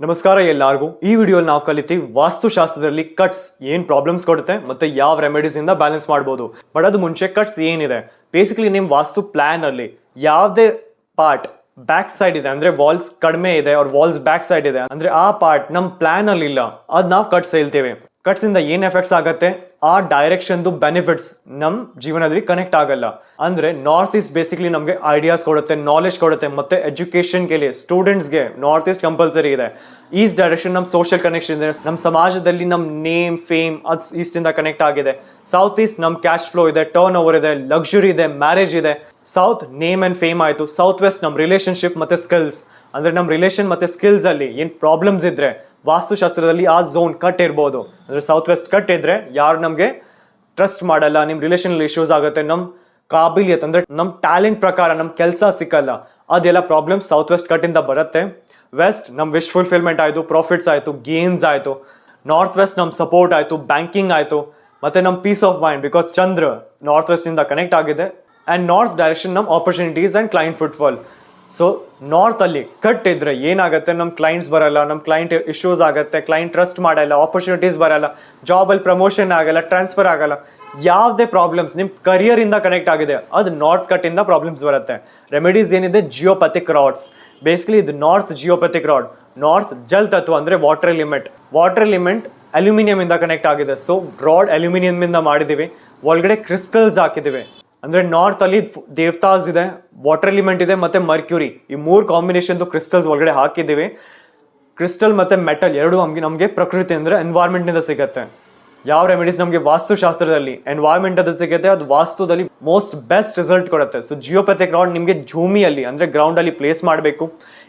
ನಮಸ್ಕಾರ ಎಲ್ಲರಿಗೂ. ಈ ವಿಡಿಯೋಲಿ ನಾವು ಕಲಿತೀವಿ ವಾಸ್ತುಶಾಸ್ತ್ರದಲ್ಲಿ ಕಟ್ಸ್ ಏನ್ ಪ್ರಾಬ್ಲಮ್ಸ್ ಕೊಡುತ್ತೆ ಮತ್ತೆ ಯಾವ ರೆಮಿಡೀಸ್ ಇಂದ ಬ್ಯಾಲೆನ್ಸ್ ಮಾಡಬಹುದು. ಬಟ್ ಅದು ಮುಂಚೆ ಕಟ್ಸ್ ಏನಿದೆ, ಬೇಸಿಕಲಿ ನಿಮ್ ವಾಸ್ತು ಪ್ಲಾನ್ ಅಲ್ಲಿ ಯಾವುದೇ ಪಾರ್ಟ್ ಬ್ಯಾಕ್ ಸೈಡ್ ಇದೆ ಅಂದ್ರೆ ವಾಲ್ಸ್ ಕಡಿಮೆ ಇದೆ ಅವ್ರ ವಾಲ್ಸ್ ಬ್ಯಾಕ್ ಸೈಡ್ ಇದೆ ಅಂದ್ರೆ ಆ ಪಾರ್ಟ್ ನಮ್ ಪ್ಲಾನ್ ಅಲ್ಲಿ ಇಲ್ಲ, ಅದ್ ನಾವು ಕಟ್ಸ್ ಹೇಳ್ತೇವೆ. ಕಟ್ಸ್ ಇಂದ ಏನ್ ಎಫೆಕ್ಟ್ಸ್ ಆಗತ್ತೆ, ಆ ಡೈರೆಕ್ಷನ್ ಬೆನಿಫಿಟ್ಸ್ ನಮ್ ಜೀವನದಲ್ಲಿ ಕನೆಕ್ಟ್ ಆಗಲ್ಲ. ಅಂದ್ರೆ ನಾರ್ತ್ ಈಸ್ಟ್ ಬೇಸಿಕಲಿ ನಮಗೆ ಐಡಿಯಾಸ್ ಕೊಡುತ್ತೆ, ನಾಲೆಜ್ ಕೊಡುತ್ತೆ, ಮತ್ತೆ ಎಜುಕೇಶನ್ ಗೆ ಸ್ಟೂಡೆಂಟ್ಸ್ಗೆ ನಾರ್ತ್ ಈಸ್ಟ್ ಕಂಪಲ್ಸರಿ ಇದೆ. ಈಸ್ಟ್ ಡೈರೆಕ್ಷನ್ ನಮ್ ಸೋಷಿಯಲ್ ಕನೆಕ್ಷನ್ ಇದೆ, ನಮ್ ಸಮಾಜದಲ್ಲಿ ನಮ್ ನೇಮ್ ಫೇಮ್ ಅದು ಈಸ್ಟ್ ಇಂದ ಕನೆಕ್ಟ್ ಆಗಿದೆ. ಸೌತ್ ಈಸ್ಟ್ ನಮ್ ಕ್ಯಾಶ್ ಫ್ಲೋ ಇದೆ, ಟರ್ನ್ ಓವರ್ ಇದೆ, ಲಕ್ಸುರಿ ಇದೆ, ಮ್ಯಾರೇಜ್ ಇದೆ. ಸೌತ್ ನೇಮ್ ಅಂಡ್ ಫೇಮ್ ಆಯ್ತು. ಸೌತ್ ವೆಸ್ಟ್ ನಮ್ ರಿಲೇಶನ್ಶಿಪ್ ಮತ್ತೆ ಸ್ಕಿಲ್ಸ್, ಅಂದ್ರೆ ನಮ್ ರಿಲೇಷನ್ ಮತ್ತೆ ಸ್ಕಿಲ್ಸ್ ಅಲ್ಲಿ ಏನ್ ಪ್ರಾಬ್ಲಮ್ಸ್ ಇದ್ರೆ ವಾಸ್ತುಶಾಸ್ತ್ರದಲ್ಲಿ ಆ ಝೋನ್ ಕಟ್ ಇರ್ಬೋದು. ಅಂದ್ರೆ ಸೌತ್ ವೆಸ್ಟ್ ಕಟ್ ಇದ್ರೆ ಯಾರು ನಮ್ಗೆ ಟ್ರಸ್ಟ್ ಮಾಡಲ್ಲ, ನಿಮ್ ರಿಲೇಷನ್ ಇಶ್ಯೂಸ್ ಆಗುತ್ತೆ, ನಮ್ ಕಾಬಿಲಿಯತ್ ಅಂದ್ರೆ ನಮ್ ಟ್ಯಾಲೆಂಟ್ ಪ್ರಕಾರ ನಮ್ ಕೆಲಸ ಸಿಕ್ಕಲ್ಲ, ಅದೆಲ್ಲ ಪ್ರಾಬ್ಲಮ್ ಸೌತ್ ವೆಸ್ಟ್ ಕಟ್ ಇಂದ ಬರುತ್ತೆ. ವೆಸ್ಟ್ ನಮ್ ವಿಶ್ ಫುಲ್ಫಿಲ್ಮೆಂಟ್ ಆಯ್ತು, ಪ್ರಾಫಿಟ್ಸ್ ಆಯ್ತು, ಗೇನ್ಸ್ ಆಯ್ತು. ನಾರ್ತ್ ವೆಸ್ಟ್ ನಮ್ ಸಪೋರ್ಟ್ ಆಯ್ತು, ಬ್ಯಾಂಕಿಂಗ್ ಆಯ್ತು, ಮತ್ತೆ ನಮ್ peace of mind because Chandra north west ಇಂದ ಕನೆಕ್ಟ್ ಆಗಿದೆ. ಅಂಡ್ ನಾರ್ತ್ ಡೈರೆಕ್ಷನ್ ನಮ್ opportunities and client footfall. So north ಅಲ್ಲಿ ಕಟ್ ಇದ್ರೆ ಏನಾಗುತ್ತೆ, ನಮ್ ಕ್ಲೈಂಟ್ಸ್ ಬರಲ್ಲ, ನಮ್ ಕ್ಲೈಂಟ್ ಇಶ್ಯೂಸ್ ಆಗುತ್ತೆ, ಕ್ಲೈಂಟ್ ಟ್ರಸ್ಟ್ ಮಾಡಲ್ಲ, ಆಪರ್ಚುನಿಟೀಸ್ ಬರಲ್ಲ, ಜಾಬ್ ಅಲ್ಲಿ ಪ್ರಮೋಷನ್ ಆಗಲ್ಲ, ಟ್ರಾನ್ಸ್ಫರ್ ಆಗಲ್ಲ. ಯಾವುದೇ ಪ್ರಾಬ್ಲಮ್ಸ್ ನಿಮ್ ಕರಿಯರ್ ಇಂದ ಕನೆಕ್ಟ್ ಆಗಿದೆ ಅದು ನಾರ್ತ್ ಕಟ್ ಇಂದ ಪ್ರಾಬ್ಲಮ್ಸ್ ಬರುತ್ತೆ. ರೆಮಿಡೀಸ್ ಏನಿದೆ, ಜಿಯೋಪಥಿಕ್ ರಾಡ್ಸ್. ಬೇಸಿಕಲಿ ಇದು north geopathic rod. North Jal ತತ್ವ ಅಂದ್ರೆ water element. Water element aluminium ಇಂದ ಕನೆಕ್ಟ್ ಆಗಿದೆ. ಸೊ ರಾಡ್ ಅಲ್ಯೂಮಿನಿಯಂ ಇಂದ ಮಾಡಿದೀವಿ, ಒಳಗಡೆ ಕ್ರಿಸ್ಟಲ್ಸ್ ಹಾಕಿದೀವಿ. ಅಂದ್ರೆ ನಾರ್ತ್ ಅಲ್ಲಿ ದೇವತಾಸ್ ಇದೆ, ವಾಟರ್ ಎಲಿಮೆಂಟ್ ಇದೆ, ಮತ್ತೆ ಮರ್ಕ್ಯೂರಿ, ಈ ಮೂರು ಕಾಂಬಿನೇಷನ್ ಕ್ರಿಸ್ಟಲ್ಸ್ ಒಳಗಡೆ ಹಾಕಿದ್ದೀವಿ. ಕ್ರಿಸ್ಟಲ್ ಮತ್ತೆ ಮೆಟಲ್ ಎರಡು ನಮಗೆ ಪ್ರಕೃತಿ ಅಂದ್ರೆ ಎನ್ವೈರ್ಮೆಂಟ್ ನಿಂದ ಸಿಗುತ್ತೆ. ಯಾವ ರೆಮಿಡೀಸ್ ನಮಗೆ ವಾಸ್ತುಶಾಸ್ತ್ರದಲ್ಲಿ ಎನ್ವೈರ್ಮೆಂಟ್ ಅದು ಸಿಗುತ್ತೆ, ಅದು ವಾಸ್ತುದಲ್ಲಿ ಮೋಸ್ಟ್ ಬೆಸ್ಟ್ ರಿಸಲ್ಟ್ ಕೊಡುತ್ತೆ. ಸೊ ಜಿಯೋಪಥಿಕ್ ರಾಡ್ ನಿಮಗೆ ಭೂಮಿಯಲ್ಲಿ ಅಂದ್ರೆ ಗ್ರೌಂಡ್ ಅಲ್ಲಿ ಪ್ಲೇಸ್ ಮಾಡಬೇಕು.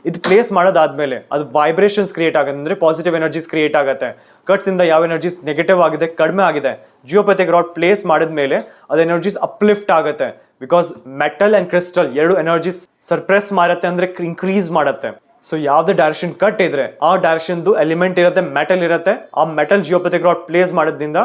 ಇದು ಪ್ಲೇಸ್ ಮಾಡೋದಾದ್ಮೇಲೆ ಅದು ವೈಬ್ರೇಷನ್ಸ್ ಕ್ರಿಯೇಟ್ ಆಗುತ್ತೆ, ಅಂದ್ರೆ ಪಾಸಿಟಿವ್ ಎನರ್ಜೀಸ್ ಕ್ರಿಯೇಟ್ ಆಗುತ್ತೆ. ಕಟ್ಸ್ ಇಂದ ಯಾವ ಎನರ್ಜೀಸ್ ನೆಗೆಟಿವ್ ಆಗಿದೆ, ಕಡಿಮೆ ಆಗಿದೆ, ಜಿಯೋಪಥಿಕ್ ರಾಡ್ ಪ್ಲೇಸ್ ಮಾಡಿದ್ಮೇಲೆ ಅದು ಎನರ್ಜೀಸ್ ಅಪ್ಲಿಫ್ಟ್ ಆಗುತ್ತೆ. ಬಿಕಾಸ್ ಮೆಟಲ್ ಅಂಡ್ ಕ್ರಿಸ್ಟಲ್ ಎರಡು ಎನರ್ಜೀಸ್ ಸರ್ಪ್ರೆಸ್ ಮಾಡುತ್ತೆ ಅಂದ್ರೆ ಇನ್ಕ್ರೀಸ್ ಮಾಡುತ್ತೆ. ಸೊ ಯಾವ್ದು ಡೈರೆಕ್ಷನ್ ಕಟ್ ಇದ್ರೆ ಆ ಡೈರೆಕ್ಷನ್ ಎಲಿಮೆಂಟ್ ಇರುತ್ತೆ, ಮೆಟಲ್ ಇರುತ್ತೆ. ಆ ಮೆಟಲ್ ಜಿಯೋಪಥಿಕ್ ರಾಡ್ ಪ್ಲೇಸ್ ಮಾಡೋದ್ರಿಂದ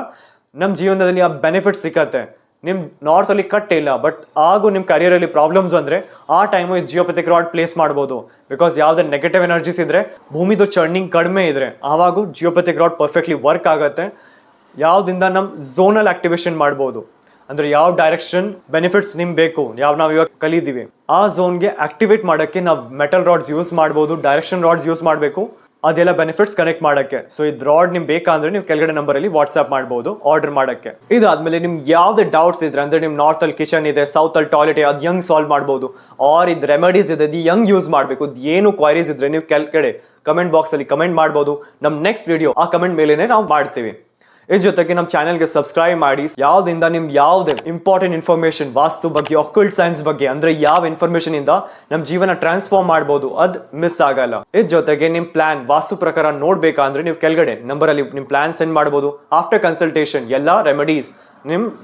ನಮ್ಮ ಜೀವನದಲ್ಲಿ ಆ ಬೆನಿಫಿಟ್ ಸಿಕ್ಕತ್ತೆ. ನಿಮ್ ನಾರ್ತ್ ಅಲ್ಲಿ ಕಟ್ ಇಲ್ಲ, ಬಟ್ ಹಾಗೂ ನಿಮ್ ಕರಿಯರ್ ಅಲ್ಲಿ ಪ್ರಾಬ್ಲಮ್ಸ್ ಅಂದ್ರೆ ಆ ಟೈಮು ಈ ಜಿಯೋಪಥಿಕ್ ರಾಡ್ ಪ್ಲೇಸ್ ಮಾಡ್ಬೋದು. ಬಿಕಾಸ್ ಯಾವ್ದು ನೆಗೆಟಿವ್ ಎನರ್ಜೀಸ್ ಇದ್ರೆ, ಭೂಮಿದು ಚರ್ನಿಂಗ್ ಕಡಿಮೆ ಇದ್ರೆ ಆವಾಗ ಜಿಯೋಪಥಿಕ್ ರಾಡ್ ಪರ್ಫೆಕ್ಟ್ಲಿ ವರ್ಕ್ ಆಗುತ್ತೆ. ಯಾವ್ದಿಂದ ನಮ್ ಝೋನಲ್ ಆಕ್ಟಿವೇಶನ್ ಮಾಡ್ಬೋದು, ಅಂದ್ರೆ ಯಾವ ಡೈರೆಕ್ಷನ್ ಬೆನಿಫಿಟ್ಸ್ ನಿಮ್ ಬೇಕು, ನಾವು ಇವಾಗ ಕಲಿದೀವಿ ಆ ಝೋನ್ಗೆ ಆಕ್ಟಿವೇಟ್ ಮಾಡಕ್ಕೆ ನಾವು ಮೆಟಲ್ ರಾಡ್ಸ್ ಯೂಸ್ ಮಾಡ್ಬೋದು, ಡೈರೆಕ್ಷನ್ ರಾಡ್ಸ್ ಯೂಸ್ ಮಾಡಬೇಕು, ಅದೆಲ್ಲ ಬೆನಿಫಿಟ್ಸ್ ಕನೆಕ್ಟ್ ಮಾಡಕ್ಕೆ. ಸೊ ಇದು ರಾಡ್ ನಿಮ್ ಬೇಕಂದ್ರೆ ನೀವು ಕೆಳಗಡೆ ನಂಬರ್ ಅಲ್ಲಿ ವಾಟ್ಸ್ಆಪ್ ಮಾಡಬಹುದು ಆರ್ಡರ್ ಮಾಡಕ್ಕೆ. ಇದಾದ್ಮೇಲೆ ನಿಮ್ಗೆ ಯಾವ್ದೇ ಡೌಟ್ಸ್ ಇದ್ರೆ, ಅಂದ್ರೆ ನಿಮ್ ನಾರ್ತ್ ಅಲ್ಲಿ ಕಿಚನ್ ಇದೆ, ಸೌತ್ ಅಲ್ಲಿ ಟಾಯ್ಲೆಟ್ ಇದೆ, ಅದು ಹೆಂಗ್ ಸಾಲ್ವ್ ಮಾಡಬಹುದು, ಆರ್ ಇದು ರೆಮಿಡೀಸ್ ಇದೆ ಅದು ಹೆಂಗ್ ಯೂಸ್ ಮಾಡಬೇಕು, ಏನು ಕ್ವೈರೀಸ್ ಇದ್ರೆ ನೀವು ಕೆಳಗಡೆ ಕಮೆಂಟ್ ಬಾಕ್ಸ್ ಅಲ್ಲಿ ಕಮೆಂಟ್ ಮಾಡಬಹುದು. ನಮ್ ನೆಕ್ಸ್ಟ್ ವಿಡಿಯೋ ಆ ಕಮೆಂಟ್ ಮೇಲೆನೆ ನಾವು ಮಾಡ್ತೀವಿ. ಇದ್ರ ಜೊತೆಗೆ ನಮ್ಮ ಚಾನೆಲ್ಗೆ ಸಬ್ಸ್ಕ್ರೈಬ್ ಮಾಡಿ. ಯಾವ್ದಿಂದ ನಿಮ್ಗೆ ಯಾವ್ದೇ ಇಂಪಾರ್ಟೆಂಟ್ ಇನ್ಫಾರ್ಮೇಶನ್ ವಾಸ್ತು ಬಗ್ಗೆ, ಅಕಲ್ಟ್ ಸೈನ್ಸ್ ಬಗ್ಗೆ, ಅಂದ್ರೆ ಯಾವ ಇನ್ಫಾರ್ಮೇಶನ್ ಇಂದ ನಮ್ ಜೀವನ ಟ್ರಾನ್ಸ್ಫಾರ್ಮ್ ಮಾಡಬಹುದು ಅದ್ ಮಿಸ್ ಆಗಲ್ಲ. ಇದ್ರ ಜೊತೆಗೆ ನಿಮ್ ಪ್ಲಾನ್ ವಾಸ್ತು ಪ್ರಕಾರ ನೋಡ್ಬೇಕಂದ್ರೆ ನೀವು ಕೆಳಗಡೆ ನಂಬರ್ ಅಲ್ಲಿ ನಿಮ್ ಪ್ಲಾನ್ ಸೆಂಡ್ ಮಾಡಬಹುದು. ಆಫ್ಟರ್ ಕನ್ಸಲ್ಟೇಷನ್ ಎಲ್ಲಾ ರೆಮಿಡೀಸ್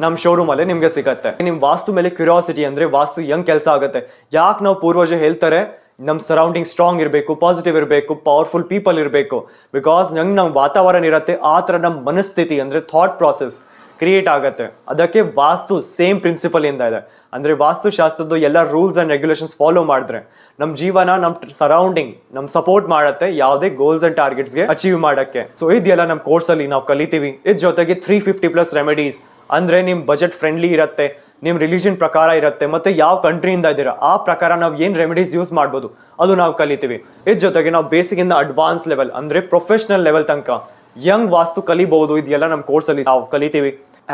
ನಮ್ ಶೋರೂಮ್ ಅಲ್ಲೇ ನಿಮ್ಗೆ ಸಿಗತ್ತೆ. ನಿಮ್ ವಾಸ್ತು ಮೇಲೆ ಕ್ಯೂರಿಯಾಸಿಟಿ ಅಂದ್ರೆ ವಾಸ್ತು ಹೆಂಗ್ ಕೆಲಸ ಆಗುತ್ತೆ, ಯಾಕೆ ನಾವು ಪೂರ್ವಜ ಹೇಳ್ತಾರೆ ನಮ್ ಸರೌಂಡಿಂಗ್ ಸ್ಟ್ರಾಂಗ್ ಇರಬೇಕು, ಪಾಸಿಟಿವ್ ಇರಬೇಕು, ಪವರ್ಫುಲ್ ಪೀಪಲ್ ಇರಬೇಕು. ಬಿಕಾಸ್ ನಮ್ ವಾತಾವರಣ ಇರುತ್ತೆ, ಆ ತರ ನಮ್ ಮನಸ್ಥಿತಿ ಅಂದ್ರೆ ಥಾಟ್ ಪ್ರಾಸೆಸ್ ಕ್ರಿಯೇಟ್ ಆಗತ್ತೆ. ಅದಕ್ಕೆ ವಾಸ್ತು ಸೇಮ್ ಪ್ರಿನ್ಸಿಪಲ್ ಇಂದ ಇದೆ. ಅಂದ್ರೆ ವಾಸ್ತುಶಾಸ್ತ್ರದ್ದು ಎಲ್ಲ ರೂಲ್ಸ್ ಅಂಡ್ ರೆಗ್ಯುಲೇಷನ್ಸ್ ಫಾಲೋ ಮಾಡಿದ್ರೆ ನಮ್ ಜೀವನ, ನಮ್ ಸರೌಂಡಿಂಗ್ ನಮ್ ಸಪೋರ್ಟ್ ಮಾಡತ್ತೆ ಯಾವುದೇ ಗೋಲ್ಸ್ ಅಂಡ್ ಟಾರ್ಗೆಟ್ಸ್ಗೆ ಅಚೀವ್ ಮಾಡಕ್ಕೆ. ಸೊ ಇದೆಲ್ಲ ನಮ್ ಕೋರ್ಸ್ ಅಲ್ಲಿ ನಾವು ಕಲಿತೀವಿ. ಇದ್ರ ಜೊತೆಗೆ 350+ ರೆಮಿಡೀಸ್, ಅಂದ್ರೆ ನಿಮ್ ಬಜೆಟ್ ಫ್ರೆಂಡ್ಲಿ ಇರುತ್ತೆ, ನಿಮ್ ರಿಲಿಜನ್ ಪ್ರಕಾರ ಇರುತ್ತೆ, ಮತ್ತೆ ಯಾವ ಕಂಟ್ರಿಯಿಂದ ಇದ್ದೀರಾ ಆ ಪ್ರಕಾರ ನಾವು ಏನ್ ರೆಮಿಡೀಸ್ ಯೂಸ್ ಮಾಡ್ಬೋದು ಅದು ನಾವು ಕಲಿತೀವಿ. ಇದ್ರ ಜೊತೆಗೆ ನಾವು ಬೇಸಿಕ್ ಇಂದ ಅಡ್ವಾನ್ಸ್ ಲೆವೆಲ್ ಅಂದ್ರೆ ಪ್ರೊಫೆಷನಲ್ ಲೆವೆಲ್ ತನಕ ಯಂಗ್ ವಾಸ್ತು ಕಲಿಬಹುದು. ಇದೆಲ್ಲ ನಮ್ಮ ಕೋರ್ಸ್ ಅಲ್ಲಿ ನಾವು ಕಲಿತೀವಿ.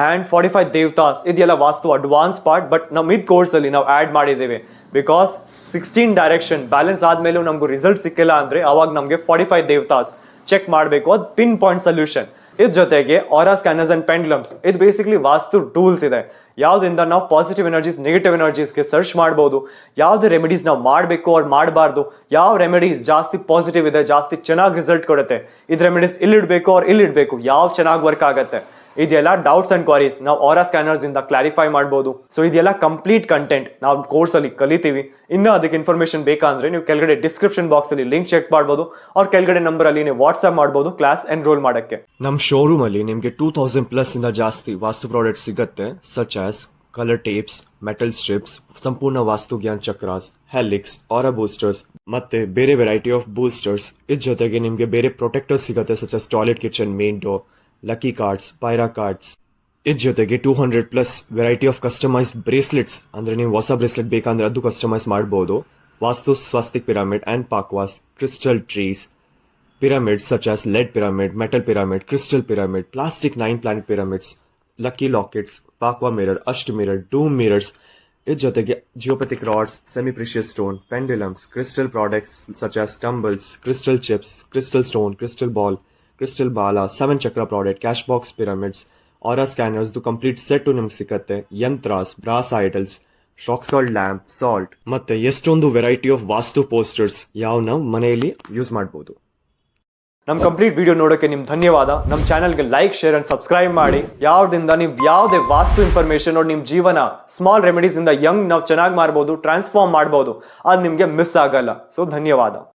ಅಂಡ್ 45 ದೇವತಾಸ್ ಇದೆಲ್ಲ ವಾಸ್ತು ಅಡ್ವಾನ್ಸ್ ಪಾರ್ಟ್, ಬಟ್ ನಮ್ಮ ಇದ್ ಕೋರ್ಸ್ ಅಲ್ಲಿ ನಾವು ಆಡ್ ಮಾಡಿದ್ದೇವೆ. ಬಿಕಾಸ್ 16 ಡೈರೆಕ್ಷನ್ ಬ್ಯಾಲೆನ್ಸ್ ಆದ್ಮೇಲೆ ನಮ್ಗೆ ರಿಸಲ್ಟ್ ಸಿಕ್ಕಿಲ್ಲ ಅಂದ್ರೆ ಅವಾಗ ನಮ್ಗೆ 45 ದೇವತಾಸ್ ಚೆಕ್ ಮಾಡಬೇಕು, ಅದು ಪಿನ್ ಪಾಯಿಂಟ್ ಸೊಲ್ಯೂಷನ್. ಇದ್ರ ಜೊತೆಗೆ ಆರಾ ಸ್ಕ್ಯಾನರ್ಸ್ ಅಂಡ್ ಪೆಂಡ್ಲಮ್ಸ್, ಇದು ಬೇಸಿಕ್ಲಿ ವಾಸ್ತು ಟೂಲ್ಸ್ ಇದೆ. ಯಾವ್ದ್ರಿಂದ ನಾವು ಪಾಸಿಟಿವ್ ಎನರ್ಜೀಸ್ ನೆಗೆಟಿವ್ ಎನರ್ಜೀಸ್ಗೆ ಸರ್ಚ್ ಮಾಡ್ಬೋದು, ಯಾವ್ದು ರೆಮಿಡೀಸ್ ನಾವು ಮಾಡಬೇಕು ಅವ್ರು ಮಾಡಬಾರ್ದು, ಯಾವ ರೆಮಿಡೀಸ್ ಜಾಸ್ತಿ ಪಾಸಿಟಿವ್ ಇದೆ, ಜಾಸ್ತಿ ಚೆನ್ನಾಗಿ ರಿಸಲ್ಟ್ ಕೊಡುತ್ತೆ, ಇದು ರೆಮಿಡೀಸ್ ಇಲ್ಲಿಡ್ಬೇಕು ಅವ್ರು ಇಲ್ಲಿಡ್ಬೇಕು, ಯಾವ ಚೆನ್ನಾಗಿ ವರ್ಕ್ ಆಗುತ್ತೆ, ಇದೆಲ್ಲ ಡೌಟ್ಸ್ ಅಂಡ್ ಕ್ವಾರೀಸ್ ನಾವು ಆರಾ ಸ್ಕ್ಯಾನರ್ಸ್ ಇಂದ ಕ್ಲಾರಿಫೈ ಮಾಡಬಹುದು. ಸೊ ಇದೆಲ್ಲ ಕಂಪ್ಲೀಟ್ ಕಂಟೆಂಟ್ ನಾವು ಕೋರ್ಸ್ ಅಲ್ಲಿ ಕಲಿತೀವಿ. ಇನ್ನು ಅದಕ್ಕೆ ಇನ್ಫಾರ್ಮೇಶನ್ ಬೇಕಂದ್ರೆ ನೀವು ಕೆಳಗಡೆ ಡಿಸ್ಕ್ರಿಪ್ಷನ್ ಬಾಕ್ಸ್ ಅಲ್ಲಿ ಲಿಂಕ್ ಚೆಕ್ ಮಾಡಬಹುದು, ಅವ್ರ ಕೆಳಗಡೆ ನಂಬರ್ ಅಲ್ಲಿ ನೀವು ವಾಟ್ಸ್ಆಪ್ ಮಾಡಬಹುದು ಕ್ಲಾಸ್ ಎನ್ರೋಲ್ ಮಾಡಕ್ಕೆ. ನಮ್ಮ ಶೋರೂಮ್ ಅಲ್ಲಿ ನಿಮಗೆ 2000+ ಇಂದ ಜಾಸ್ತಿ ವಾಸ್ತು ಪ್ರಾಡಕ್ಟ್ ಸಿಗುತ್ತೆ, such as colour tapes, metal strips, ಸಂಪೂರ್ಣ ವಾಸ್ತು ಜ್ಞಾನ್ ಚಕ್ರಾಸ್, ಹೆಲಿಕ್ಸ್, ಆರಾ ಬೂಸ್ಟರ್ಸ್ ಮತ್ತೆ ಬೇರೆ ವೆರೈಟಿ ಆಫ್ ಬೂಸ್ಟರ್ಸ್. ಇದ್ರ ಜೊತೆಗೆ ನಿಮಗೆ ಬೇರೆ ಪ್ರೊಟೆಕ್ಟರ್ಸ್ ಸಿಗುತ್ತೆ, such as toilet kitchen main door, lucky cards, ಪೈರಾ ಕಾರ್ಡ್ಸ್. ಇದ್ರ ಜೊತೆಗೆ 200+ ವೆರೈಟಿ ಆಫ್ ಕಸ್ಟಮೈಸ್ಡ್ ಬ್ರೇಸ್ಲೆಟ್ಸ್, ಅಂದ್ರೆ ನೀವು ಹೊಸ ಬ್ರೇಸ್ಲೆಟ್ ಬೇಕಂದ್ರೆ ಅದು ಕಸ್ಟಮೈಸ್ ಮಾಡಬಹುದು. Vastu swastik pyramid and pakuas, crystal trees, pyramids such as lead pyramid, metal pyramid, crystal pyramid, plastic 9-planet pyramids, lucky lockets, Pakwa mirror, Asht mirror, doom mirrors. ಇದ್ರ ಜೊತೆಗೆ geopathic rods, semi precious stone, pendulums, crystal products such as tumbles, crystal chips, crystal stone, crystal ball, crystal ball, 7 chakra product, cash box pyramids, aura scanners complete set ನಿಮ್ಗೆ ಸಿಕ್ಕತ್ತೆ. Yantras, brass idols, rock salt lamp, salt ಮತ್ತೆ ಎಷ್ಟೊಂದು variety of vastu posters ಯಾವ ನಾವು ಮನೆಯಲ್ಲಿ use ಮಾಡ್ಬೋದು. ನಮ್ಮ complete video ನೋಡೋಕ್ಕೆ ನಿಮ್ಗೆ ಧನ್ಯವಾದ. ನಮ್ಮ ಚಾನಲ್ಗೆ ಲೈಕ್, ಶೇರ್ ಅಂಡ್ ಸಬ್ಸ್ಕ್ರೈಬ್ ಮಾಡಿ. ಯಾವ್ದಿಂದ ನೀವು ಯಾವುದೇ ವಾಸ್ತು ಇನ್ಫಾರ್ಮೇಶನ್ ನೋಡಿ ನಿಮ್ಮ ಜೀವನ ಸ್ಮಾಲ್ ರೆಮಿಡೀಸ್ ಇಂದ ಯಂಗ್ ನಾವು ಚೆನ್ನಾಗಿ ಮಾಡ್ಬೋದು, ಟ್ರಾನ್ಸ್ಫಾರ್ಮ್ ಮಾಡ್ಬೋದು, ಅದು ನಿಮಗೆ ಮಿಸ್ ಆಗಲ್ಲ. ಸೊ ಧನ್ಯವಾದ.